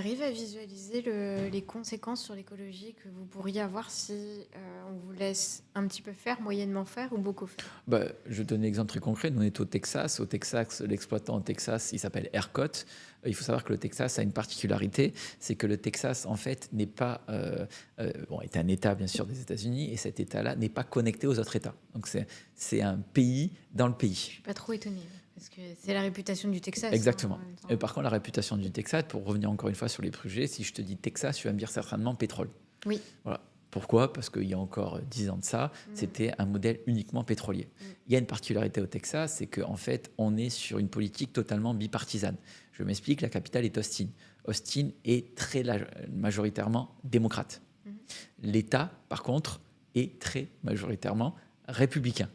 arrives à visualiser les conséquences sur l'écologie que vous pourriez avoir si on vous laisse un petit peu faire, moyennement faire ou beaucoup faire? Bah, je vais te donner un exemple très concret. Nous, on est au Texas. Au Texas, l'exploitant au Texas, il s'appelle ERCOT. Il faut savoir que le Texas a une particularité, c'est que le Texas, en fait, n'est pas... bon, est un État, bien sûr, des États-Unis, et cet État-là n'est pas connecté aux autres États. Donc, c'est un pays dans le Je pays. suis pas trop étonnée, parce que c'est la réputation du Texas, hein, Exactement. en même temps. Et par contre, la réputation du Texas, pour revenir encore une fois sur les projets, si je te dis Texas, tu vas me dire certainement pétrole. Oui. Voilà. Pourquoi? Parce qu'il y a encore 10 ans de ça, c'était un modèle uniquement pétrolier. Il y a une particularité au Texas, c'est qu'en fait, on est sur une politique totalement bipartisane. Je m'explique, la capitale est Austin. Austin est très majoritairement démocrate. L'État, par contre, est très majoritairement républicain.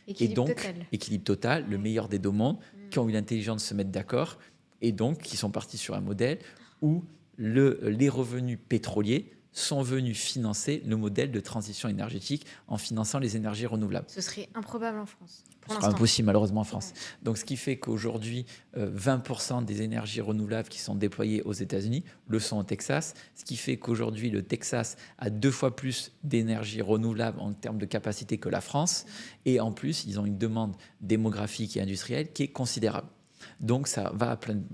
Et Équilibre donc, total. équilibre total, le meilleur des deux mondes, qui ont eu l'intelligence de se mettre d'accord, et donc qui sont partis sur un modèle où les revenus pétroliers sont venus financer le modèle de transition énergétique en finançant les énergies renouvelables. Ce serait improbable en France, pour Ce sera l'instant. impossible malheureusement en France. Donc ce qui fait qu'aujourd'hui, 20% des énergies renouvelables qui sont déployées aux États-Unis le sont au Texas. Ce qui fait qu'aujourd'hui, le Texas a 2 fois plus d'énergie renouvelable en termes de capacité que la France. Et en plus, ils ont une demande démographique et industrielle qui est considérable. Donc ça va à pleine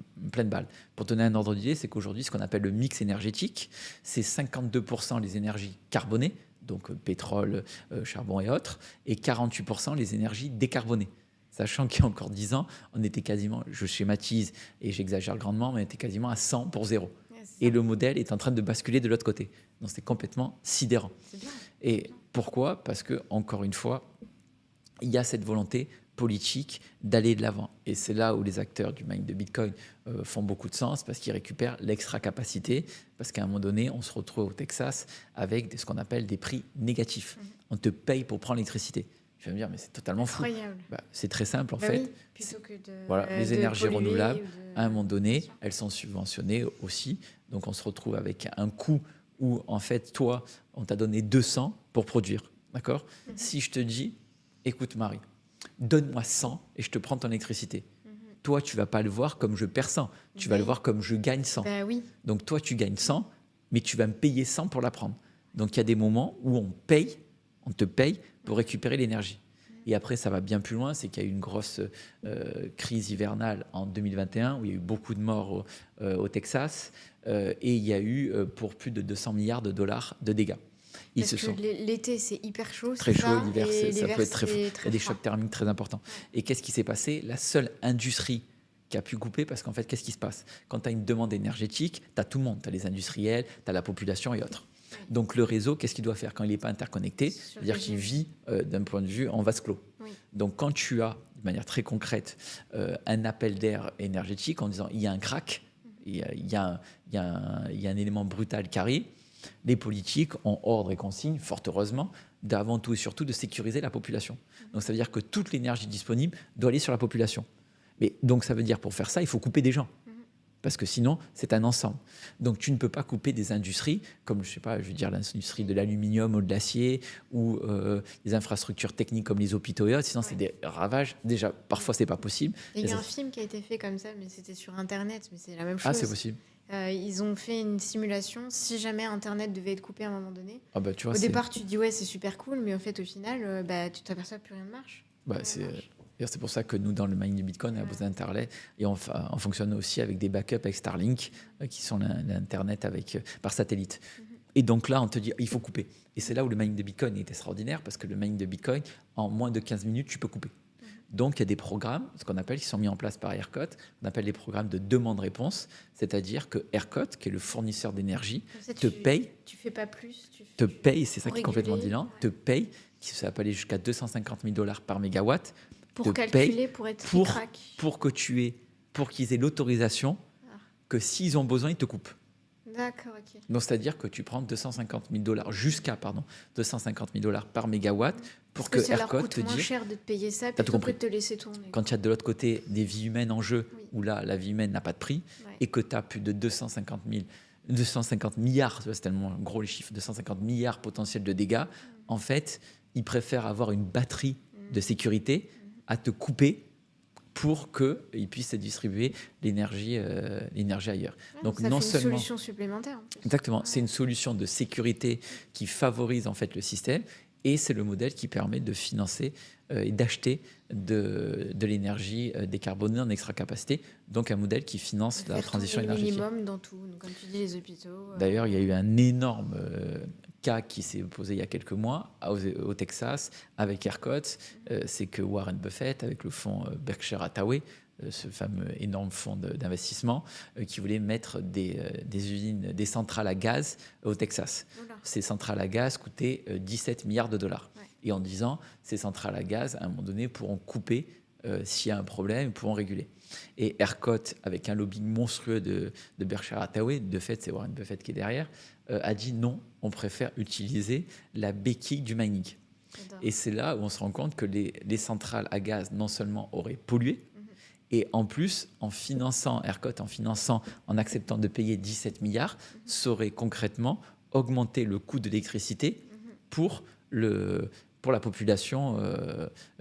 balle. Pour donner un ordre d'idée, c'est qu'aujourd'hui, ce qu'on appelle le mix énergétique, c'est 52% les énergies carbonées, donc pétrole, charbon et autres, et 48% les énergies décarbonées. Sachant qu'il y a encore 10 ans, on était quasiment, je schématise et j'exagère grandement, mais on était quasiment à 100 pour 0. Et le modèle est en train de basculer de l'autre côté. Donc c'est complètement sidérant. C'est bien. Et pourquoi? Parce que, encore une fois, il y a cette volonté politique d'aller de l'avant. Et c'est là où les acteurs du mine de Bitcoin font beaucoup de sens, parce qu'ils récupèrent l'extra capacité, parce qu'à un moment donné, on se retrouve au Texas avec ce qu'on appelle des prix négatifs. On te paye pour prendre l'électricité. Je vais me dire, mais c'est totalement fou. Incroyable. C'est très simple, en fait. Oui, plutôt que de, Voilà, les de énergies polluer renouvelables, ou de- à un moment donné, elles sont subventionnées aussi. Donc, on se retrouve avec un coût où, en fait, toi, on t'a donné 200 pour produire. D'accord? Si je te dis, écoute, Marie, donne-moi 100 et je te prends ton électricité. Toi, tu vas pas le voir comme je perds 100. Tu vas le voir comme je gagne 100. Bah oui. Donc, toi, tu gagnes 100, mais tu vas me payer 100 pour la prendre. Donc, il y a des moments où on te paye pour récupérer l'énergie. Et après, ça va bien plus loin, c'est qu'il y a eu une grosse crise hivernale en 2021, où il y a eu beaucoup de morts au Texas, et il y a eu pour plus de 200 milliards de dollars de dégâts. Parce que l'été, c'est hyper chaud. Très c'est chaud, ça, l'hiver, et ça peut être très froid. Il y a des froid. chocs thermiques très importants. Et qu'est-ce qui s'est passé? La seule industrie qui a pu couper, parce qu'en fait, qu'est-ce qui se passe? Quand tu as une demande énergétique, tu as tout le monde. Tu as les industriels, tu as la population et autres. Donc le réseau, qu'est-ce qu'il doit faire quand il n'est pas interconnecté? C'est-à-dire qu'il vit d'un point de vue en vase clos. Oui. Donc quand tu as, de manière très concrète, un appel d'air énergétique en disant il y a un crack, il y a un élément brutal qui arrive, les politiques ont ordre et consigne, fort heureusement, d'avant tout et surtout de sécuriser la population. Donc ça veut dire que toute l'énergie disponible doit aller sur la population. Mais donc ça veut dire pour faire ça, il faut couper des gens. Parce que sinon, c'est un ensemble. Donc, tu ne peux pas couper des industries, comme, je sais pas, je veux dire, l'industrie de l'aluminium ou de l'acier, ou des infrastructures techniques comme les hôpitaux et autres. Sinon, c'est des ravages. Déjà, parfois, c'est pas possible. Il y a eu un film qui a été fait comme ça, mais c'était sur Internet, mais c'est la même chose. Ah, c'est possible. Ils ont fait une simulation, si jamais Internet devait être coupé à un moment donné. Ah bah, tu vois, au départ, tu te dis, ouais, c'est super cool, mais au fait, au final, tu t'aperçois que plus rien ne marche. C'est pour ça que nous, dans le mining du Bitcoin, on a besoin d'Internet et on fonctionne aussi avec des backups avec Starlink, qui sont l'Internet par satellite. Et donc là, on te dit, il faut couper. Et c'est là où le mining de Bitcoin est extraordinaire, parce que le mining de Bitcoin, en moins de 15 minutes, tu peux couper. Donc, il y a des programmes, ce qu'on appelle, qui sont mis en place par ERCOT, on appelle les programmes de demande-réponse, c'est-à-dire que ERCOT, qui est le fournisseur d'énergie, te paye. Tu fais pas plus. Te paye, c'est ça qui est réguler, complètement dealant, te paye, ça peut aller jusqu'à 250 000 $ par mégawatt, pour calculer, pour être ric-rac. Pour qu'ils aient l'autorisation que s'ils ont besoin, ils te coupent. D'accord, ok. Donc, c'est-à-dire que tu prends 250 000 $ jusqu'à 250 000 $ par mégawatt pour que ERCOT te dise. moins cher de te payer ça plutôt que de te laisser tourner. Quand il y a de l'autre côté des vies humaines en jeu, où là, la vie humaine n'a pas de prix, et que tu as plus de 250 milliards, c'est tellement gros les chiffres, 250 milliards potentiels de dégâts, en fait, ils préfèrent avoir une batterie de sécurité à te couper pour qu'ils puissent distribuer l'énergie ailleurs. Donc ça non fait une seulement solution supplémentaire. En plus. exactement, c'est une solution de sécurité qui favorise en fait le système et c'est le modèle qui permet de financer et d'acheter de l'énergie décarbonée en extra capacité. Donc un modèle qui finance la transition énergétique. Minimum dans tout. Donc, comme tu dis, les hôpitaux. D'ailleurs, il y a eu un énorme cas qui s'est posé il y a quelques mois au Texas avec ERCOT. C'est que Warren Buffett, avec le fonds Berkshire Hathaway, ce fameux énorme fonds d'investissement, qui voulait mettre des usines, des centrales à gaz au Texas. Oula. Ces centrales à gaz coûtaient 17 milliards de dollars. Ouais. Et en disant, ces centrales à gaz, à un moment donné, pourront couper s'il y a un problème, ils pourront réguler. Et ERCOT, avec un lobbying monstrueux de Berkshire Hathaway, de fait, c'est Warren Buffett qui est derrière, a dit non, on préfère utiliser la béquille du mining. J'adore. Et c'est là où on se rend compte que les centrales à gaz, non seulement auraient pollué, et en plus, en finançant ERCOT, en acceptant de payer 17 milliards, ça aurait concrètement augmenté le coût de l'électricité pour la population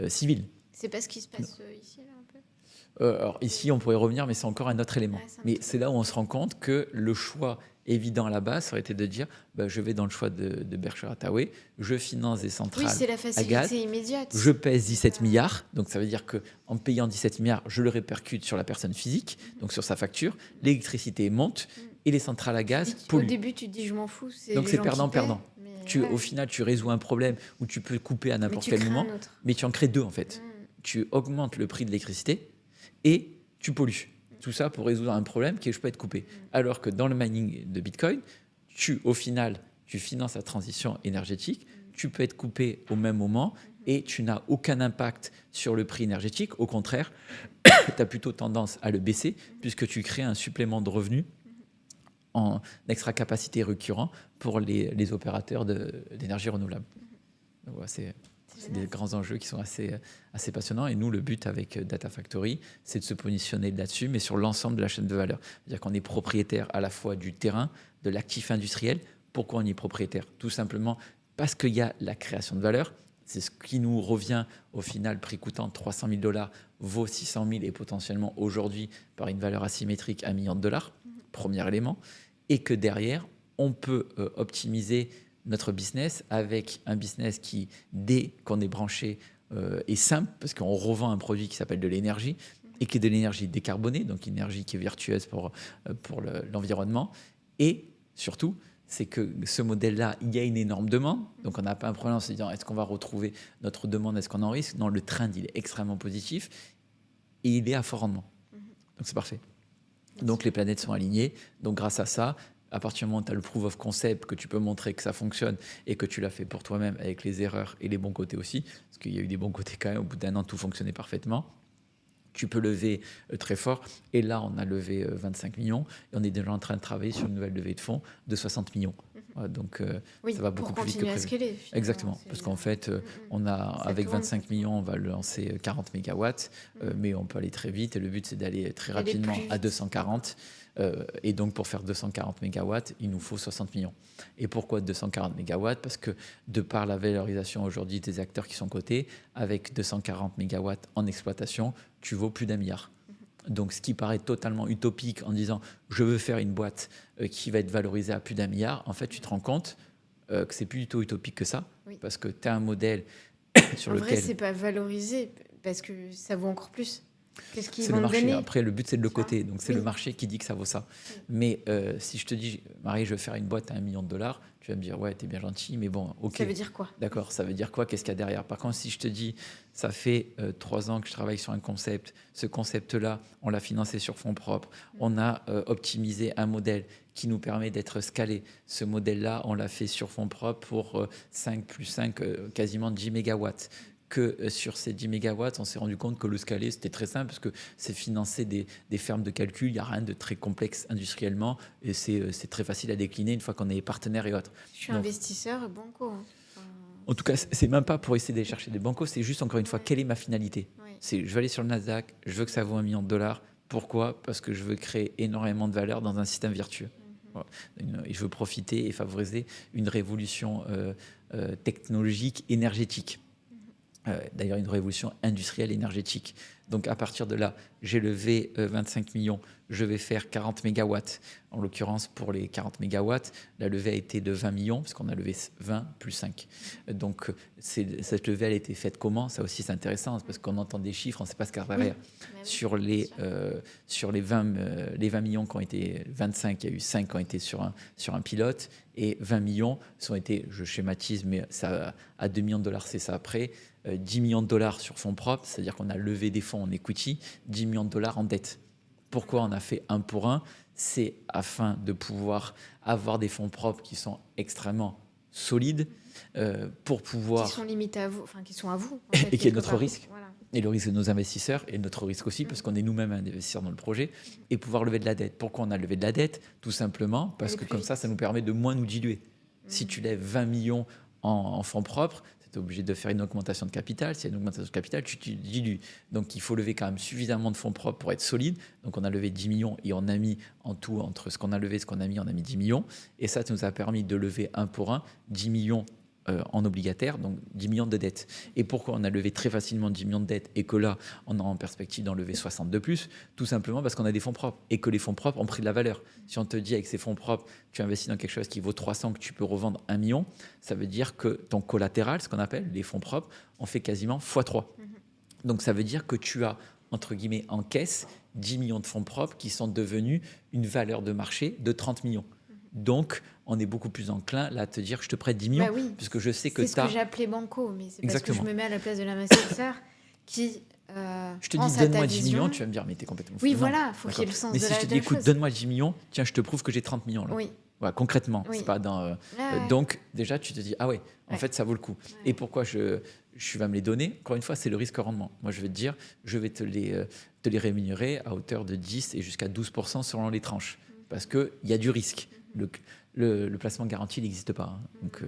civile. C'est pas ce qui se passe ici, là, un peu. Alors ici, on pourrait revenir, mais c'est encore un autre élément. Ouais, c'est un Mais autre c'est là où on se rend compte que le choix évident à la base, ça aurait été de dire je vais dans le choix de Berkshire Hathaway, je finance des centrales Oui, c'est la à gaz, facilité immédiate. je pèse 17 milliards, donc ça veut dire qu'en payant 17 milliards, je le répercute sur la personne physique, donc sur sa facture, l'électricité monte et les centrales à gaz Au polluent. début, tu te dis je m'en fous. Donc les c'est gens qui perdant-perdant. paient, mais Au final, tu résous un problème où tu peux couper à mais n'importe tu quel crées moment, un autre. mais tu en crées deux en fait. Tu augmentes le prix de l'électricité et tu pollues. Tout ça pour résoudre un problème qui est je peux être coupé. Alors que dans le mining de Bitcoin, au final, tu finances la transition énergétique, tu peux être coupé au même moment et tu n'as aucun impact sur le prix énergétique. Au contraire, tu as plutôt tendance à le baisser puisque tu crées un supplément de revenus en extra capacité récurrent pour les opérateurs d'énergie renouvelable. Donc voilà, c'est des grands enjeux qui sont assez passionnants. Et nous, le but avec Data Factory, c'est de se positionner là-dessus, mais sur l'ensemble de la chaîne de valeur. C'est-à-dire qu'on est propriétaire à la fois du terrain, de l'actif industriel. Pourquoi on y est propriétaire? Tout simplement parce qu'il y a la création de valeur. C'est ce qui nous revient au final, prix coûtant 300 000 dollars, vaut 600 000 et potentiellement aujourd'hui, par une valeur asymétrique, $1 million. Premier élément. Et que derrière, on peut optimiser notre business avec un business qui, dès qu'on est branché, est simple, parce qu'on revend un produit qui s'appelle de l'énergie, et qui est de l'énergie décarbonée, donc une énergie qui est vertueuse pour l'environnement. Et surtout, c'est que ce modèle-là, il y a une énorme demande, donc on n'a pas un problème en se disant est-ce qu'on va retrouver notre demande, est-ce qu'on en risque? Non, le trend, il est extrêmement positif, et il est à fort rendement. Donc c'est parfait. Donc les planètes sont alignées, donc grâce à ça, à partir du moment où tu as le proof of concept, que tu peux montrer que ça fonctionne et que tu l'as fait pour toi-même avec les erreurs et les bons côtés aussi, parce qu'il y a eu des bons côtés quand même, au bout d'un an, tout fonctionnait parfaitement, tu peux lever très fort. Et là, on a levé 25 millions et on est déjà en train de travailler sur une nouvelle levée de fonds de 60 millions. Donc Oui, ça va beaucoup plus vite que pour continuer à prévu. scaler. Finalement. Exactement, parce qu'en fait, on a, avec tourne, 25 millions, on va lancer 40 mégawatts, mais on peut aller très vite. Et le but, c'est d'aller très Aller rapidement plus vite. à 240. Et donc, pour faire 240 mégawatts, il nous faut 60 millions. Et pourquoi 240 mégawatts? Parce que de par la valorisation aujourd'hui des acteurs qui sont cotés, avec 240 mégawatts en exploitation, tu vaux plus d'1 milliard. Donc, ce qui paraît totalement utopique en disant je veux faire une boîte qui va être valorisée à plus d'1 milliard, en fait, tu te rends compte que c'est plus du tout utopique que ça, Oui. parce que tu as un modèle sur En lequel... vrai, c'est pas valorisé parce que ça vaut encore plus. Qu'est-ce qu'ils C'est vont le te marché. donner? Après, le but, c'est de le Tu vois? coter. Donc, c'est Oui. le marché qui dit que ça vaut ça. Oui. Mais si je te dis, Marie, je veux faire une boîte à $1 million, tu vas me dire, ouais, t'es bien gentil, mais bon, ok. Ça veut dire quoi? D'accord, ça veut dire quoi? Qu'est-ce qu'il y a derrière? Par contre, si je te dis, ça fait 3 ans que je travaille sur un concept, ce concept-là, on l'a financé sur fonds propres, on a optimisé un modèle qui nous permet d'être scalé. Ce modèle-là, on l'a fait sur fonds propres pour 5 plus 5, quasiment 10 mégawatts. Que sur ces 10 mégawatts, on s'est rendu compte que le scaler, c'était très simple parce que c'est financer des fermes de calcul, il n'y a rien de très complexe industriellement et c'est très facile à décliner une fois qu'on est partenaire et autres. Je suis Donc, investisseur banco. Hein. en tout cas, c'est même pas pour essayer d'aller chercher des bancos, c'est juste encore une fois, Ouais. quelle est ma finalité? Ouais. C'est je veux aller sur le Nasdaq, je veux que ça vaut $1 million. Pourquoi? Parce que je veux créer énormément de valeur dans un système vertueux. Voilà. Et je veux profiter et favoriser une révolution technologique, énergétique. D'ailleurs, une révolution industrielle énergétique. Donc à partir de là, j'ai levé 25 millions, je vais faire 40 mégawatts. En l'occurrence, pour les 40 mégawatts, la levée a été de 20 millions, parce qu'on a levé 20 plus 5. Donc cette levée, elle a été faite comment? Ça aussi, c'est intéressant, parce qu'on entend des chiffres, on ne sait pas ce qu'il y a derrière. Oui. Sur les 20 millions qui ont été 25, il y a eu 5 qui ont été sur un pilote, et 20 millions sont été, je schématise, mais ça, à 2 millions de dollars, c'est ça après, 10 millions de dollars sur fonds propres, c'est-à-dire qu'on a levé des fonds en equity, 10 millions de dollars en dette. Pourquoi on a fait 1 pour 1? C'est afin de pouvoir avoir des fonds propres qui sont extrêmement solides, pour pouvoir... Qui sont limités à vous, enfin qui sont à vous. En et fait, qui est notre risque. Voilà. Et le risque de nos investisseurs, et notre risque aussi, parce qu'on est nous-mêmes investisseurs dans le projet, et pouvoir lever de la dette. Pourquoi on a levé de la dette? Tout simplement parce que comme ça nous permet de moins nous diluer. Si tu lèves 20 millions en fonds propres, tu es obligé de faire une augmentation de capital. S'il y a une augmentation de capital, tu te dilues. Donc il faut lever quand même suffisamment de fonds propres pour être solide. Donc on a levé 10 millions et on a mis en tout, entre ce qu'on a levé et ce qu'on a mis, on a mis 10 millions. Et ça nous a permis de lever 1 pour 1, 10 millions en obligataire, donc 10 millions de dettes. Et pourquoi on a levé très facilement 10 millions de dettes et que là, on a en perspective d'en lever 60 de plus? Tout simplement parce qu'on a des fonds propres et que les fonds propres ont pris de la valeur. Si on te dit avec ces fonds propres, tu investis dans quelque chose qui vaut 300, que tu peux revendre 1 million, ça veut dire que ton collatéral, ce qu'on appelle les fonds propres, on fait quasiment x3. Donc ça veut dire que tu as, entre guillemets, en caisse, 10 millions de fonds propres qui sont devenus une valeur de marché de 30 millions. Donc, on est beaucoup plus enclin là, à te dire que je te prête 10 millions, puisque je sais que tu as... C'est ce que j'appelais banco, mais c'est parce que je me mets à la place de l'investisseur qui je te dis, donne-moi 10 millions, tu vas me dire, mais t'es complètement fou. Oui, voilà, il faut qu'il y ait le sens de la chose. Mais si je te dis, écoute, donne-moi 10 millions, tiens, je te prouve que j'ai 30 millions. Là. Oui. Voilà, concrètement, c'est pas dans... Donc, déjà, tu te dis, ah ouais, en fait, ça vaut le coup. Et pourquoi je vais me les donner? Encore une fois, c'est le risque-rendement. Moi, je vais te dire, je vais te les rémunérer à hauteur de 10 et jusqu'à 12% selon les tranches. Parce qu'il y a du risque. Le placement garanti n'existe pas. Hein. Donc,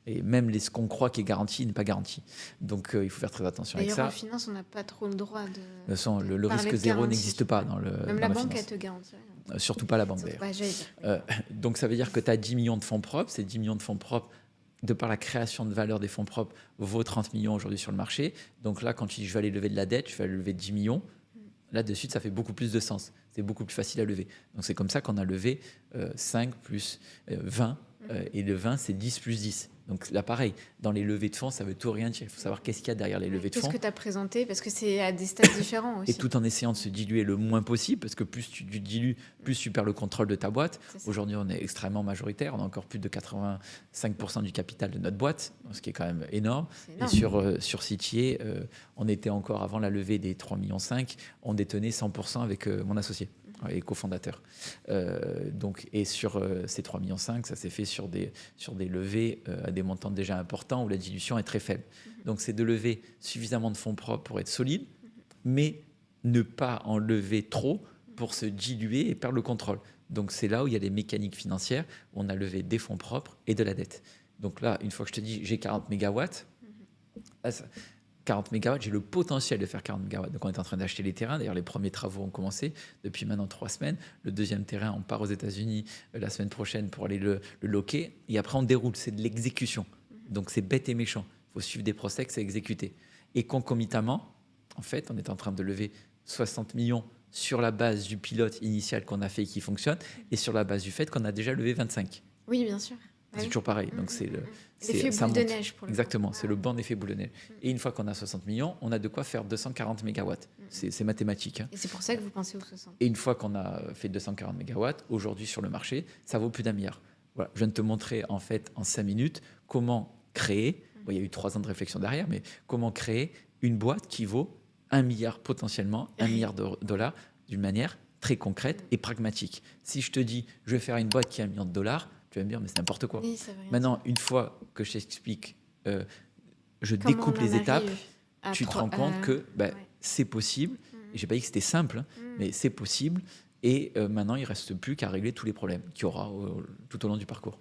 et même ce qu'on croit qui est garanti n'est pas garanti. Donc, il faut faire très attention avec ça. D'ailleurs, en finance, on n'a pas trop le droit de... Le risque zéro n'existe pas dans le. Même la banque, elle te garantit rien. Surtout pas la banque d'ailleurs. Donc, ça veut dire que tu as 10 millions de fonds propres. Ces 10 millions de fonds propres, de par la création de valeur des fonds propres, vaut 30 millions aujourd'hui sur le marché. Donc là, quand tu dis je vais aller lever de la dette, je vais aller lever 10 millions. Là, de suite, ça fait beaucoup plus de sens. C'est beaucoup plus facile à lever. Donc, c'est comme ça qu'on a levé 5 plus 20. Et le 20, c'est 10 plus 10. Donc là, pareil, dans les levées de fonds, ça veut tout rien dire. Il faut savoir qu'est-ce qu'il y a derrière les levées de fonds. Tout ce que tu as présenté, parce que c'est à des stades différents aussi. Et tout en essayant de se diluer le moins possible, parce que plus tu dilues, plus tu perds le contrôle de ta boîte. Aujourd'hui, on est extrêmement majoritaire. On a encore plus de 85% du capital de notre boîte, ce qui est quand même énorme. Et sur Citier, on était encore, avant la levée des 3,5 millions, on détenait 100% avec mon associé et cofondateur. Et sur ces 3,5 millions, ça s'est fait sur des levées à des montants déjà importants où la dilution est très faible. Donc, c'est de lever suffisamment de fonds propres pour être solide, mais ne pas en lever trop pour se diluer et perdre le contrôle. Donc, c'est là où il y a les mécaniques financières, où on a levé des fonds propres et de la dette. Donc là, une fois que je te dis j'ai 40 mégawatts, 40 mégawatts, j'ai le potentiel de faire 40 mégawatts. Donc, on est en train d'acheter les terrains. D'ailleurs, les premiers travaux ont commencé depuis maintenant 3 semaines. Le deuxième terrain, on part aux États-Unis la semaine prochaine pour aller le loquer. Et après, on déroule. C'est de l'exécution. Donc, c'est bête et méchant. Il faut suivre des procès, c'est exécuter. Et concomitamment, en fait, on est en train de lever 60 millions sur la base du pilote initial qu'on a fait et qui fonctionne, et sur la base du fait qu'on a déjà levé 25. Oui, bien sûr. C'est toujours pareil. Donc l'effet boule de neige pour le Exactement, c'est le bon effet boule de neige. Et une fois qu'on a 60 millions, on a de quoi faire 240 mégawatts. C'est mathématique. Hein. Et c'est pour ça que vous pensez aux 60. Et une fois qu'on a fait 240 mégawatts, aujourd'hui sur le marché, ça vaut plus d'1 milliard. Voilà. Je viens de te montrer en fait en 5 minutes comment créer, il y a eu 3 ans de réflexion derrière, mais comment créer une boîte qui vaut 1 milliard potentiellement, 1 milliard de dollars d'une manière très concrète et pragmatique. Si je te dis, je vais faire une boîte qui a 1 million de dollars, tu vas me dire, mais c'est n'importe quoi. Oui, maintenant, une fois que je t'explique, je découpe les étapes, tu te rends compte que c'est possible. Et je n'ai pas dit que c'était simple, hein, mais c'est possible. Et maintenant, il ne reste plus qu'à régler tous les problèmes qu'il y aura tout au long du parcours.